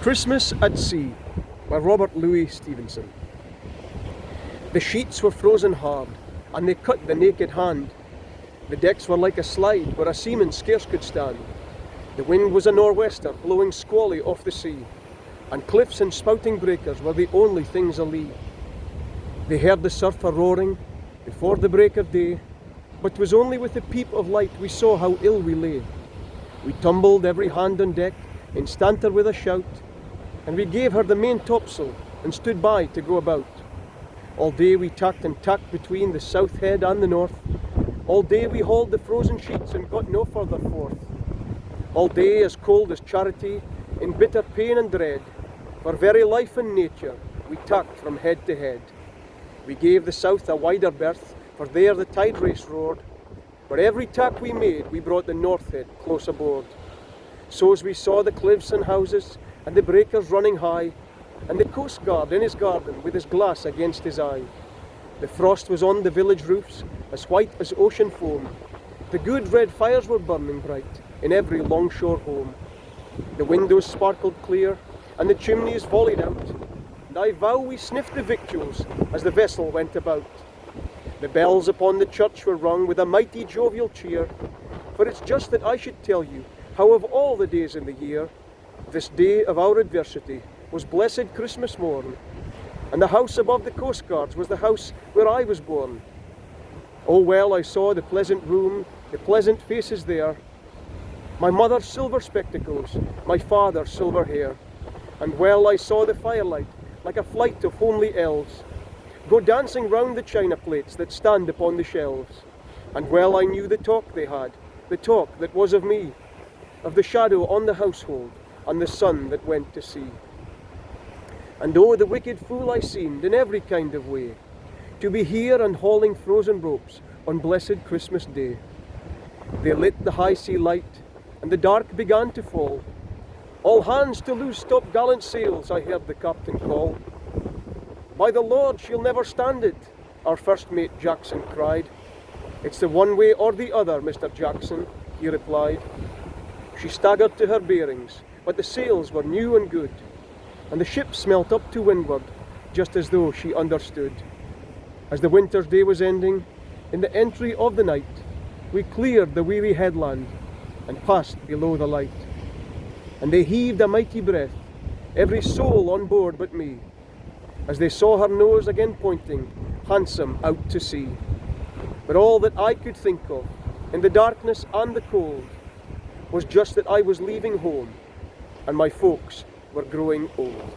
Christmas at Sea by Robert Louis Stevenson. The sheets were frozen hard, and they cut the naked hand. The decks were like a slide where a seaman scarce could stand. The wind was a nor'wester blowing squally off the sea, and cliffs and spouting breakers were the only things alee. They heard the surf a-roaring before the break of day, but 'twas only with the peep of light we saw how ill we lay. We tumbled every hand on deck, instanter with a shout, and we gave her the main topsail and stood by to go about. All day we tacked and tacked between the south head and the north. All day we hauled the frozen sheets and got no further forth. All day as cold as charity, in bitter pain and dread, for very life and nature we tacked from head to head. We gave the south a wider berth, for there the tide race roared. For every tack we made we brought the north head close aboard. So as we saw the cliffs and houses, and the breakers running high, and the coast guard in his garden with his glass against his eye. The frost was on the village roofs, as white as ocean foam. The good red fires were burning bright in every longshore home. The windows sparkled clear, and the chimneys volleyed out, and I vow we sniffed the victuals as the vessel went about. The bells upon the church were rung with a mighty jovial cheer, for it's just that I should tell you how of all the days in the year, this day of our adversity was blessed Christmas morn, and the house above the coastguards was the house where I was born. Oh well I saw the pleasant room, the pleasant faces there, my mother's silver spectacles, my father's silver hair, and well I saw the firelight like a flight of homely elves go dancing round the china plates that stand upon the shelves, and well I knew the talk they had, the talk that was of me, of the shadow on the household, and the son that went to sea. And oh, the wicked fool I seemed in every kind of way, to be here and hauling frozen ropes on blessed Christmas Day. They lit the high sea light, and the dark began to fall. All hands to loose topgallant sails, I heard the captain call. By the Lord, she'll never stand it, our first mate Jackson cried. It's the one way or the other, Mr. Jackson, he replied. She staggered to her bearings, but the sails were new and good, and the ship smelt up to windward, just as though she understood. As the winter's day was ending, in the entry of the night, we cleared the weary headland and passed below the light. And they heaved a mighty breath, every soul on board but me, as they saw her nose again pointing, handsome out to sea. But all that I could think of, in the darkness and the cold, was just that I was leaving home, and my folks were growing old.